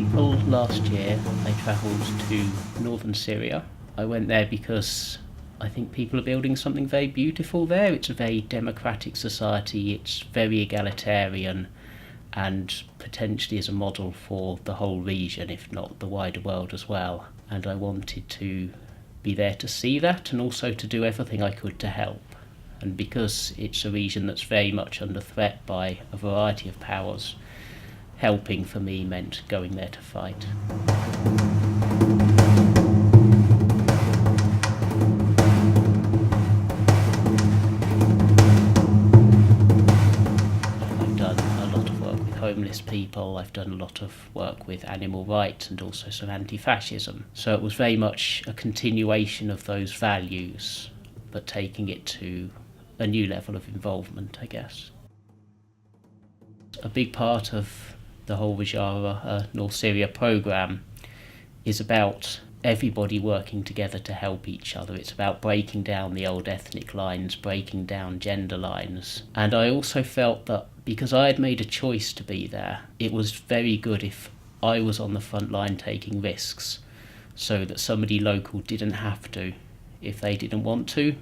April last year, I travelled to northern Syria. I went there because I think people are building something very beautiful there. It's a very democratic society, it's very egalitarian, and potentially is a model for the whole region, if not the wider world as well. And I wanted to be there to see that and also to do everything I could to help. And because it's a region that's very much under threat by a variety of powers, helping for me meant going there to fight. I've done a lot of work with homeless people, I've done a lot of work with animal rights and also some anti-fascism. So it was very much a continuation of those values, but taking it to a new level of involvement, I guess. A big part of the whole Rojava North Syria programme is about everybody working together to help each other. It's about breaking down the old ethnic lines, breaking down gender lines. And I also felt that because I had made a choice to be there, it was very good if I was on the front line taking risks so that somebody local didn't have to if they didn't want to.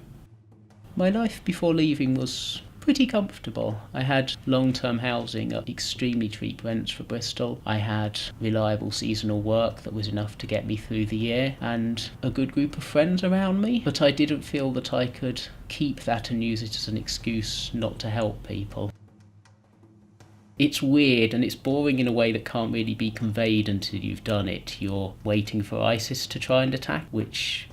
My life before leaving was pretty comfortable. I had long-term housing at extremely cheap rents for Bristol. I had reliable seasonal work that was enough to get me through the year and a good group of friends around me. But I didn't feel that I could keep that and use it as an excuse not to help people. It's weird and it's boring in a way that can't really be conveyed until you've done it. You're waiting for ISIS to try and attack, which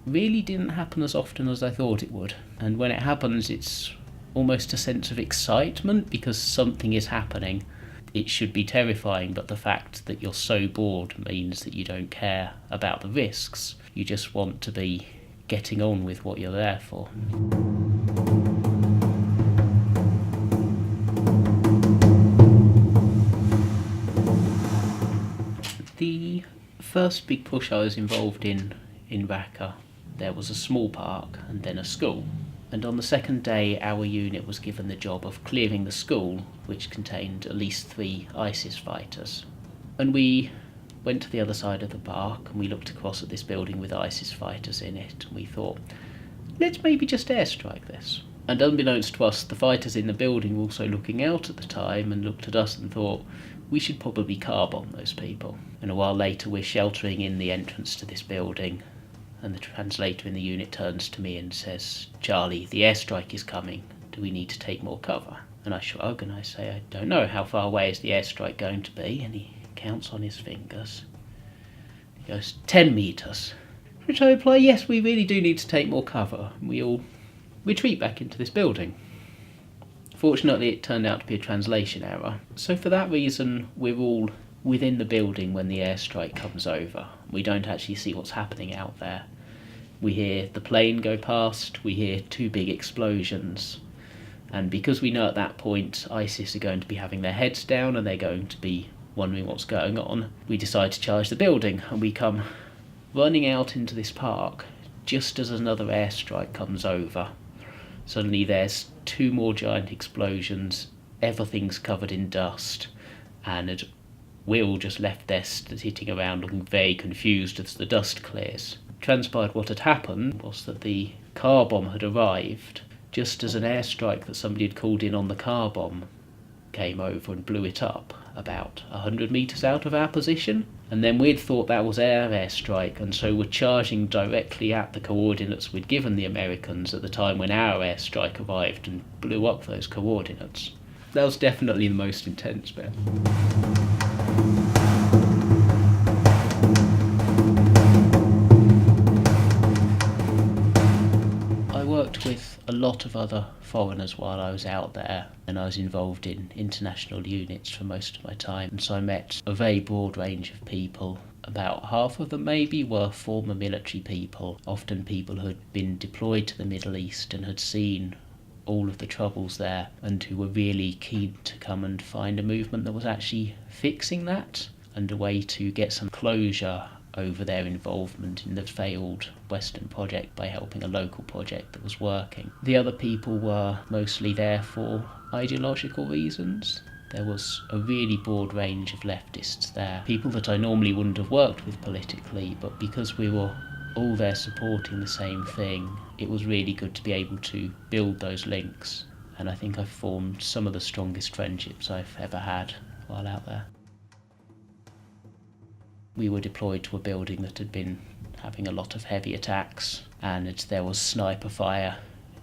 really didn't happen as often as I thought it would. And when it happens, it's almost a sense of excitement because something is happening. It should be terrifying, but the fact that you're so bored means that you don't care about the risks. You just want to be getting on with what you're there for. The first big push I was involved in Raqqa, there was a small park and then a school. And on the second day, our unit was given the job of clearing the school, which contained at least 3 ISIS fighters. And we went to the other side of the park and we looked across at this building with ISIS fighters in it, and we thought, let's maybe just airstrike this. And unbeknownst to us, the fighters in the building were also looking out at the time and looked at us and thought, we should probably car bomb those people. And a while later, we're sheltering in the entrance to this building, and the translator in the unit turns to me and says, Charlie, the airstrike is coming. Do we need to take more cover? And I shrug and I say, I don't know, how far away is the airstrike going to be? And he counts on his fingers. He goes, 10 metres. Which I reply, yes, we really do need to take more cover. And we all retreat back into this building. Fortunately, it turned out to be a translation error. So for that reason, we're all within the building when the airstrike comes over. We don't actually see what's happening out there. We hear the plane go past, we hear 2 big explosions, and because we know at that point ISIS are going to be having their heads down and they're going to be wondering what's going on, we decide to charge the building, and we come running out into this park just as another airstrike comes over. Suddenly there's 2 more giant explosions, everything's covered in dust, and we're all just left there sitting around looking very confused as the dust clears. Transpired what had happened was that the car bomb had arrived just as an airstrike that somebody had called in on the car bomb came over and blew it up about 100 metres out of our position. And then we'd thought that was our airstrike, and so we're charging directly at the coordinates we'd given the Americans at the time when our airstrike arrived and blew up those coordinates. That was definitely the most intense bit. I worked with a lot of other foreigners while I was out there, and I was involved in international units for most of my time, and so I met a very broad range of people. About half of them maybe were former military people, often people who had been deployed to the Middle East and had seen all of the troubles there and who were really keen to come and find a movement that was actually fixing that and a way to get some closure over their involvement in the failed Western project by helping a local project that was working. The other people were mostly there for ideological reasons. There was a really broad range of leftists there, people that I normally wouldn't have worked with politically, but because we were all there supporting the same thing, it was really good to be able to build those links, and I think I've formed some of the strongest friendships I've ever had while out there. We were deployed to a building that had been having a lot of heavy attacks, and there was sniper fire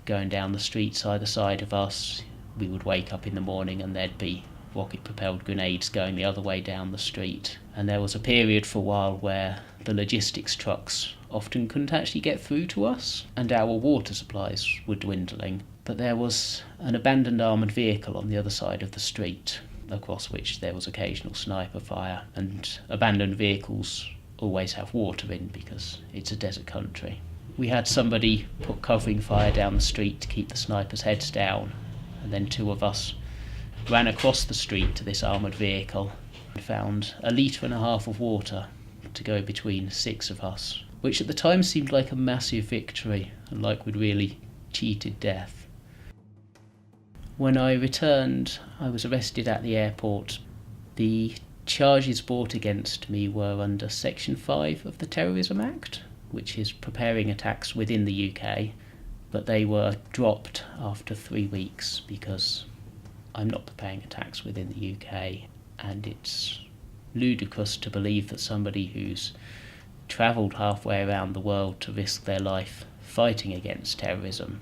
going down the streets either side of us. We would wake up in the morning and there'd be rocket-propelled grenades going the other way down the street. And there was a period for a while where the logistics trucks often couldn't actually get through to us, and our water supplies were dwindling. But there was an abandoned armoured vehicle on the other side of the street, across which there was occasional sniper fire, and abandoned vehicles always have water in because it's a desert country. We had somebody put covering fire down the street to keep the snipers' heads down, and then 2 of us ran across the street to this armoured vehicle and found 1.5 litres of water to go between 6 of us, which at the time seemed like a massive victory and like we'd really cheated death. When I returned, I was arrested at the airport. The charges brought against me were under Section 5 of the Terrorism Act, which is preparing attacks within the UK, but they were dropped after 3 weeks because I'm not preparing attacks within the UK, and it's ludicrous to believe that somebody who's travelled halfway around the world to risk their life fighting against terrorism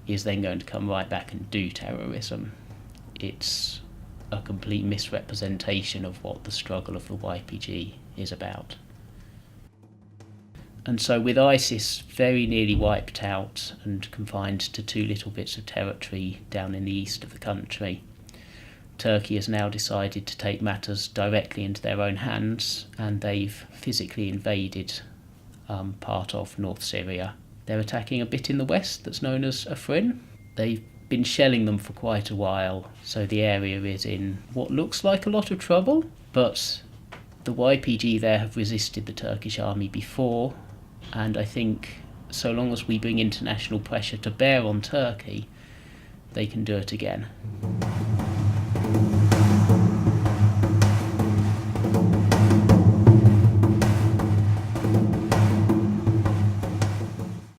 is then going to come right back and do terrorism. It's a complete misrepresentation of what the struggle of the YPG is about. And so with ISIS very nearly wiped out and confined to 2 little bits of territory down in the east of the country, Turkey has now decided to take matters directly into their own hands, and they've physically invaded part of North Syria. They're attacking a bit in the west that's known as Afrin. They've been shelling them for quite a while, so the area is in what looks like a lot of trouble, but the YPG there have resisted the Turkish army before, and I think so long as we bring international pressure to bear on Turkey, they can do it again.